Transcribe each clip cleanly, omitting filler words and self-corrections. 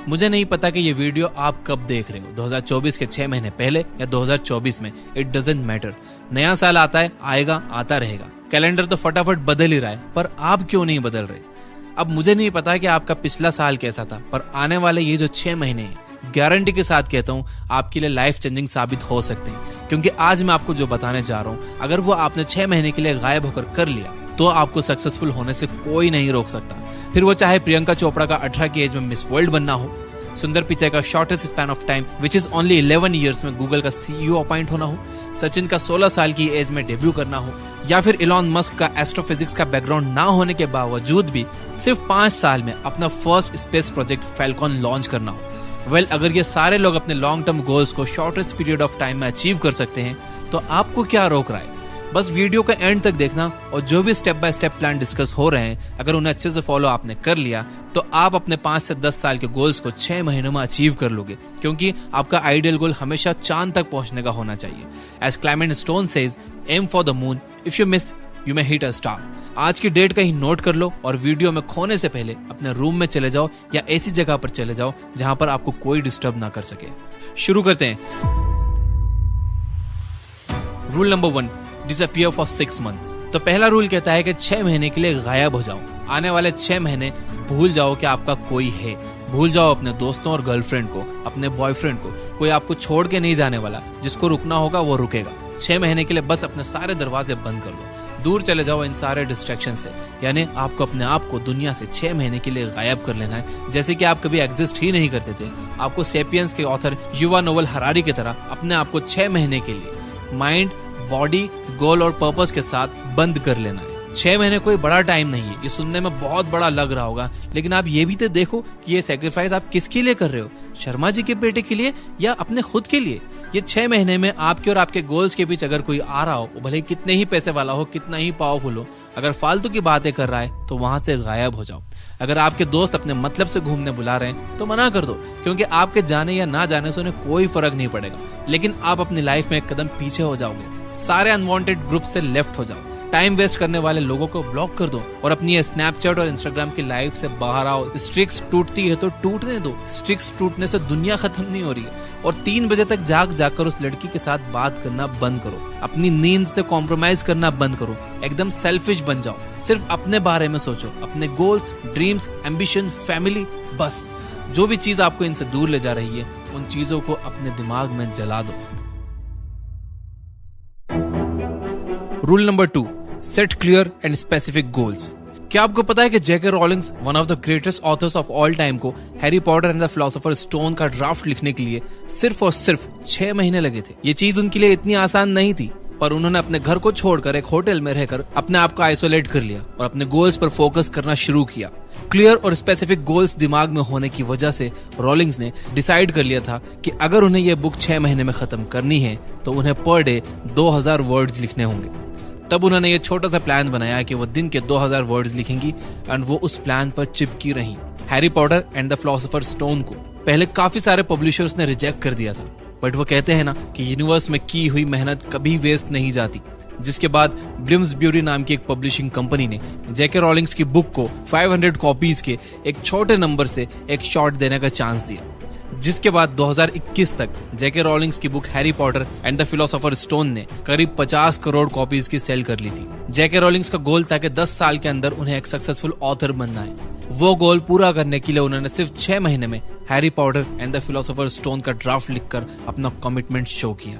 मुझे नहीं पता कि ये वीडियो आप कब देख रहे हो, 2024 के 6 महीने पहले या 2024 में, इट डजंट मैटर। नया साल आता है, आएगा, आता रहेगा। कैलेंडर तो फटाफट बदल ही रहा है, पर आप क्यों नहीं बदल रहे? अब मुझे नहीं पता कि आपका पिछला साल कैसा था, पर आने वाले ये जो 6 महीने हैं, गारंटी के साथ कहता हूँ आपके लिए लाइफ चेंजिंग साबित हो सकते हैं। क्योंकि आज मैं आपको जो बताने जा रहा हूँ, अगर वो आपने 6 महीने के लिए गायब होकर कर लिया तो आपको सक्सेसफुल होने से कोई नहीं रोक सकता। फिर वो चाहे प्रियंका चोपड़ा का 18 की एज में मिस वर्ल्ड बनना हो, सुंदर पिचाई का shortest span of time which is only 11 years में गूगल का CEO अपॉइंट होना हो, सचिन का 16 साल की एज में डेब्यू करना हो, या फिर इलॉन मस्क का एस्ट्रोफिजिक्स का बैकग्राउंड ना होने के बावजूद भी सिर्फ 5 साल में अपना first space project Falcon launch करना हो। अगर ये सारे लोग अपने लॉन्ग टर्म गोल्स को शॉर्टेस्ट पीरियड ऑफ टाइम में अचीव कर सकते हैं तो आपको क्या रोक रहा है? बस वीडियो का एंड तक देखना और जो भी step by step plan discuss हो रहे हैं, अगर उन्हें अच्छे से फॉलो आपने कर लिया तो आप अपने 5 से 10 साल के गोल्स को 6 महीनों में अचीव कर लोगे। क्योंकि आपका आइडियल गोल हमेशा चांद तक पहुंचने का होना चाहिए। As Clement Stone says, aim for the moon, if you miss you may hit a star. आज की डेट कहीं नोट कर लो और वीडियो में खोने से पहले अपने रूम में चले जाओ या ऐसी जगह पर चले जाओ जहां पर आपको कोई डिस्टर्ब ना कर सके। शुरू करते हैं। Rule number 1, disappear for 6 months. तो पहला रूल कहता है कि 6 महीने के लिए गायब हो जाओ। आने वाले 6 महीने भूल जाओ कि आपका कोई है। भूल जाओ अपने दोस्तों और गर्लफ्रेंड को, अपने बॉयफ्रेंड को। कोई आपको छोड़ के नहीं जाने वाला, जिसको रुकना होगा वो रुकेगा। 6 महीने के लिए बस अपने सारे दरवाजे बंद कर लो, दूर चले जाओ इन सारे डिस्ट्रैक्शन से। यानी आपको अपने आप को दुनिया से 6 महीने के लिए गायब कर लेना है, जैसे कि आप कभी एग्जिस्ट ही नहीं करते थे। आपको सेपियंस के ऑथर युवा नोवेल हरारी की तरह अपने आप को 6 महीने के लिए माइंड, बॉडी, गोल और पर्पस के साथ बंद कर लेना है। 6 महीने कोई बड़ा टाइम नहीं है। ये सुनने में बहुत बड़ा लग रहा होगा, लेकिन आप ये भी तो देखो कि ये सैक्रिफाइस आप किसके लिए कर रहे हो? शर्मा जी के बेटे के लिए या अपने खुद के लिए? ये 6 महीने में आपके और आपके गोल्स के बीच अगर कोई आ रहा हो, भले ही कितने ही पैसे वाला हो, कितना ही पावरफुल हो, अगर फालतू की बातें कर रहा है तो वहां से गायब हो जाओ। अगर आपके दोस्त अपने मतलब से घूमने बुला रहे हैं तो मना कर दो, क्योंकि आपके जाने या ना जाने से उन्हें कोई फर्क नहीं पड़ेगा। लेकिन आप अपनी लाइफ में एक कदम पीछे हो जाओगे। सारे अनवांटेड ग्रुप से लेफ्ट हो जाओ। टाइम वेस्ट करने वाले लोगों को ब्लॉक कर दो और अपनी स्नैपचैट और इंस्टाग्राम की लाइफ से बाहर आओ। स्ट्रिक्स टूटती है तो टूटने दो। स्ट्रिक्स टूटने से दुनिया खत्म नहीं हो रही है। और 3 बजे तक जाकर उस लड़की के साथ बात करना बंद करो। अपनी नींद से कॉम्प्रोमाइज करना बंद करो। एकदम सेल्फिश बन जाओ। सिर्फ अपने बारे में सोचो, अपने गोल्स, ड्रीम्स, एम्बिशन, फैमिली। बस जो भी चीज आपको इनसे दूर ले जा रही है, उन चीजों को अपने दिमाग में जला दो। Rule number 2, set clear and specific goals. क्या आपको पता है कि JK Rowlings, one of the greatest authors of all time, को Harry Potter and the philosopher stone का ड्राफ्ट लिखने के लिए सिर्फ और सिर्फ 6 महीने लगे थे। ये चीज उनके लिए इतनी आसान नहीं थी, पर उन्होंने अपने घर को छोड़कर एक होटल में रहकर अपने आप को आइसोलेट कर लिया और अपने गोल्स पर फोकस करना शुरू किया। क्लियर और स्पेसिफिक गोल्स दिमाग में होने की वजह से रॉलिंग्स ने डिसाइड कर लिया था कि अगर उन्हें यह बुक 6 महीने में खत्म करनी है तो उन्हें पर डे 2000 वर्ड्स लिखने होंगे। तब उन्होंने ये छोटा सा प्लान बनाया कि वो दिन के 2000 वर्ड्स लिखेंगी एंड वो उस प्लान पर चिपकी रही। Harry Potter and the philosopher stone को पहले काफी सारे पब्लिशर्स ने रिजेक्ट कर दिया था, बट वो कहते हैं ना कि यूनिवर्स में की हुई मेहनत कभी वेस्ट नहीं जाती। जिसके बाद ब्लिम्सब्यूरी नाम की एक पब्लिशिंग कंपनी ने जेके रॉलिंग्स की बुक को 500 कॉपीज के एक छोटे नंबर से एक शॉर्ट देने का चांस दिया। जिसके बाद 2021 तक जेके रॉलिंग्स की book Harry Potter and the philosopher stone ने करीब 50 करोड़ कॉपीज की सेल कर ली थी। जेके रॉलिंग्स का गोल था कि 10 साल के अंदर उन्हें एक सक्सेसफुल ऑथर बनना है। वो गोल पूरा करने के लिए उन्होंने सिर्फ 6 महीने में Harry Potter and the philosopher stone का ड्राफ्ट लिखकर अपना कमिटमेंट शो किया।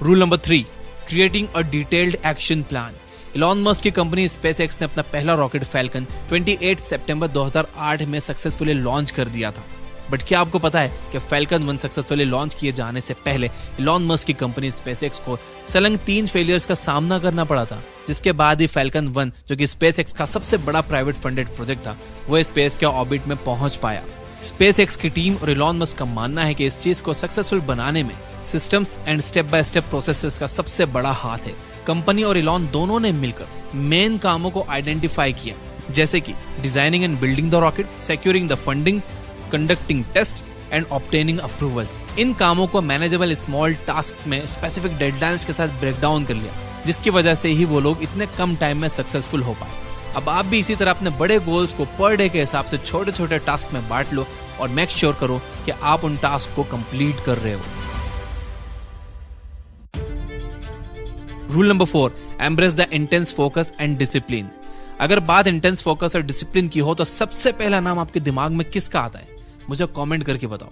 Rule number 3, creating a detailed action plan. Elon Musk की कंपनी स्पेसएक्स ने अपना पहला रॉकेट फैल्कन 28 सितंबर 2008 में सक्सेसफुली लॉन्च कर दिया था। बट क्या आपको पता है कि फैल्कन 1 सक्सेसफुली लॉन्च किए जाने से पहले इलॉन मस्क की कंपनी स्पेसएक्स को सलंग 3 फेलियर्स का सामना करना पड़ा था, जिसके बाद ही फैल्कन 1, जो कि स्पेसएक्स का सबसे बड़ा प्राइवेट फंडेड प्रोजेक्ट था, वो स्पेस के ऑर्बिट में पहुंच पाया। स्पेसएक्स की टीम और इलॉन मस्क का मानना है कि इस चीज को सक्सेसफुल बनाने में systems and step by step processes का सबसे बड़ा हाथ है। कंपनी और इलॉन दोनों ने मिलकर मेन कामों को आइडेंटिफाई किया, जैसे कि designing and building the rocket, securing the fundings, conducting test and obtaining approvals. इन कामों को मैनेजेबल स्मॉल टास्क में स्पेसिफिक डेडलाइंस के साथ ब्रेक डाउन कर लिया, जिसकी वजह से ही वो लोग इतने कम टाइम में सक्सेसफुल हो पाए। अब आप भी इसी तरह अपने बड़े गोल्स को पर डे के हिसाब से छोटे छोटे टास्क में बांट लो और मेक श्योर करो कि आप उन टास्क को कंप्लीट कर रहे हो। Rule number 4, embrace the intense focus and discipline. अगर बात इंटेंस फोकस और डिसिप्लिन की हो तो सबसे पहला नाम आपके दिमाग में किसका आता है? मुझे कमेंट करके बताओ।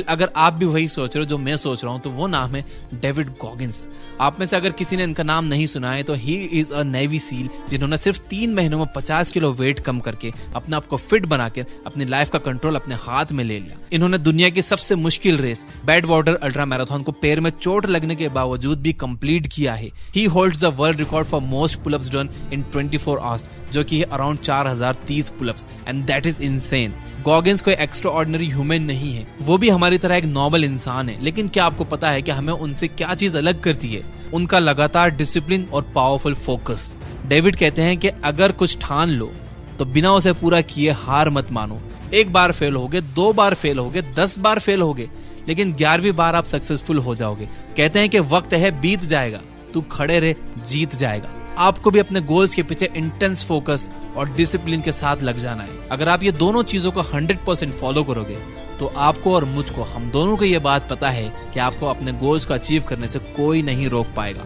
अगर आप भी वही सोच रहे हो जो मैं सोच रहा हूं तो वो नाम है डेविड गॉगिंस। आप में से अगर किसी ने इनका नाम नहीं सुना है तो he is a navy seal जिन्होंने सिर्फ 3 महीनों में 50 किलो वेट कम करके अपने आप को फिट बनाकर अपनी लाइफ का कंट्रोल अपने हाथ में ले लिया। इन्होंने दुनिया की सबसे मुश्किल race Badwater ultramarathon को पैर में चोट लगने के बावजूद भी कंप्लीट किया है। ही holds the world record for most pullups done in 24 hours, जो कि है around 4030 pullups, and that is insane. Goggins कोई एक्स्ट्रा ऑर्डिनरी ह्यूमन नहीं है, वो भी हमारी तरह एक नॉर्मल इंसान है। लेकिन क्या आपको पता है कि हमें उनसे क्या चीज अलग करती है? उनका लगातार डिसिप्लिन और पावरफुल फोकस। डेविड कहते हैं कि अगर कुछ ठान लो तो बिना उसे पूरा किए हार मत मानो। 1 बार फेल होगे, 2 बार फेल होगे, 10 बार फेल होगे, लेकिन 11वीं बार आप सक्सेसफुल हो जाओगे। कहते हैं कि वक्त है बीत जाएगा, तू खड़े रहे, जीत जाएगा। आपको भी अपने गोल्स के पीछे इंटेंस फोकस और डिसिप्लिन के साथ लग जाना है। अगर आप ये दोनों चीजों को 100% फॉलो करोगे तो आपको और मुझको, हम दोनों को ये बात पता है कि आपको अपने गोल्स को अचीव करने से कोई नहीं रोक पाएगा।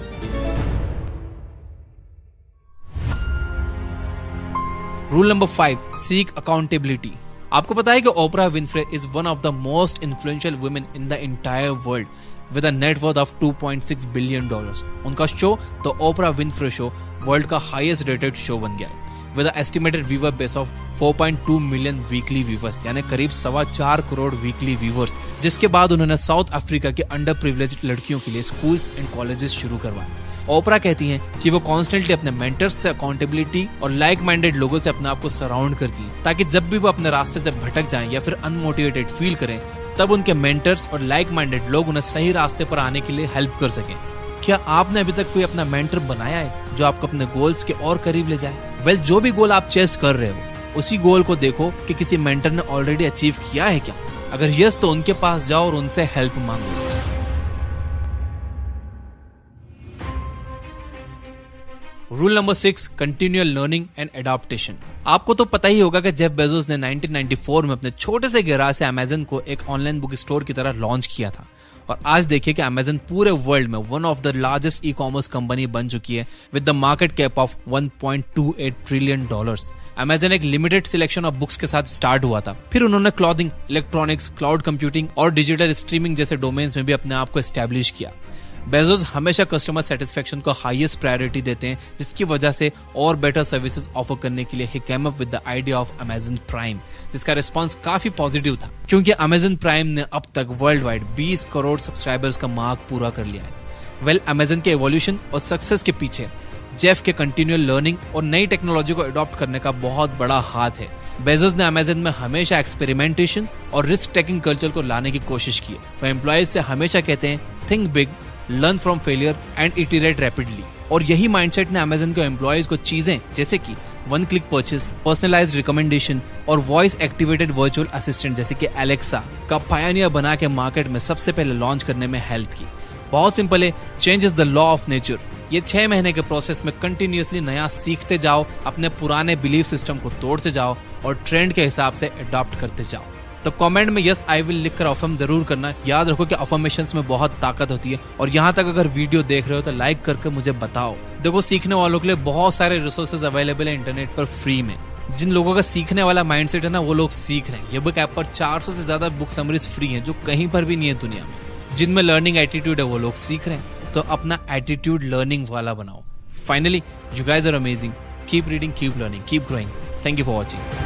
Rule number 5, seek accountability. आपको पता है कि Oprah Winfrey is one of the most influential women in the entire world with a net worth of $2.6 billion. उनका show the Oprah Winfrey show world का हाईएस्ट रेटेड शो बन गया है with an estimated viewer base of 4.2 million weekly viewers, यानी करीब 4.25 crore weekly viewers. जिसके बाद उन्होंने साउथ अफ्रीका के अंडर प्रिविलेज्ड लड़कियों के लिए स्कूल्स एंड कॉलेजेस शुरू करवाए। ओपरा कहती हैं कि वो कॉन्स्टेंटली अपने मेंटर्स से अकाउंटेबिलिटी और लाइक माइंडेड लोगों से अपने आप को सराउंड करती है, ताकि जब भी वो अपने रास्ते से भटक जाएं या फिर अनमोटिवेटेड फील करें तब उनके मेंटर्स और लाइक माइंडेड लोग उन्हें सही रास्ते पर आने के लिए हेल्प कर सकें। क्या आपने अभी तक कोई अपना मेंटर बनाया है जो आपको अपने गोल्स के और करीब ले जाए? जो भी गोल आप चेस कर रहे हो उसी गोल को देखो कि किसी मेंटर ने ऑलरेडी अचीव किया है क्या। अगर यस तो उनके पास जाओ और उनसे हेल्प मांगो। Rule number 6, continual learning and adaptation. आपको तो पता ही होगा कि जेफ बेजोस ने 1994 में अपने छोटे से गैराज से अमेज़न को एक ऑनलाइन बुक स्टोर की तरह लॉन्च किया था, और आज देखिए कि अमेज़न पूरे वर्ल्ड में one of the largest e commerce company बन चुकी है with the market cap of $1.28 trillion. Amazon एक लिमिटेड सिलेक्शन ऑफ बुक्स के साथ स्टार्ट हुआ था, फिर उन्होंने क्लॉथिंग, इलेक्ट्रॉनिक्स, क्लाउड कंप्यूटिंग और डिजिटल स्ट्रीमिंग जैसे डोमेन्स में भी अपने आप को एस्टैब्लिश किया। बेजोस हमेशा कस्टमर सेटिस्फेक्शन को हाईएस्ट प्रायोरिटी देते हैं, जिसकी वजह से और बेटर सर्विसेज ऑफर करने के लिए he came up with the idea of Amazon Prime, जिसका रिस्पांस काफी पॉजिटिव था, क्योंकि अमेज़न प्राइम ने अब तक वर्ल्ड वाइड 20 करोड़ सब्सक्राइबर्स का मार्क पूरा कर लिया है। अमेज़न के एवोल्यूशन और सक्सेस के पीछे जेफ के कंटिन्यूअल लर्निंग और नई टेक्नोलॉजी को अडॉप्ट करने का बहुत बड़ा हाथ है। बेजोस ने अमेज़न में हमेशा एक्सपेरिमेंटेशन और रिस्क टेकिंग कल्चर को लाने की कोशिश की है। वह एम्प्लॉयज से हमेशा कहते हैं think big, learn from failure and iterate rapidly, और यही माइंडसेट ने अमेज़न के एम्प्लॉयज को चीजें जैसे कि 1 क्लिक परचेज, पर्सनलाइज्ड रिकमेंडेशन और वॉइस एक्टिवेटेड वर्चुअल असिस्टेंट जैसे कि एलेक्सा का पायनियर बना के मार्केट में सबसे पहले लॉन्च करने में हेल्प की। बहुत सिंपल है, change is the law of nature. ये 6 महीने के प्रोसेस में कंटिन्यूअसली नया सीखते जाओ, अपने पुराने बिलीफ सिस्टम को तोड़ते जाओ और ट्रेंड के हिसाब से अडॉप्ट करते जाओ। तो कमेंट में यस आई विल लिखकर अफर्म जरूर करना। याद रखो कि अफर्मेशंस में बहुत ताकत होती है, और यहाँ तक अगर वीडियो देख रहे हो तो लाइक करके मुझे बताओ। देखो, सीखने वालों के लिए बहुत सारे रिसोर्सेज अवेलेबल है इंटरनेट पर फ्री में। जिन लोगों का सीखने वाला माइंडसेट है ना, वो लोग सीख रहे हैं। ये बुक ऐप पर 400 से ज्यादा बुक समरीज फ्री हैं, जो कहीं पर भी नहीं है दुनिया में। जिनमें लर्निंग एटीट्यूड है वो लोग सीख रहे हैं, तो अपना एटीट्यूड लर्निंग वाला बनाओ। Finally, you guys are amazing. Keep reading, keep learning, keep growing. Thank you for watching.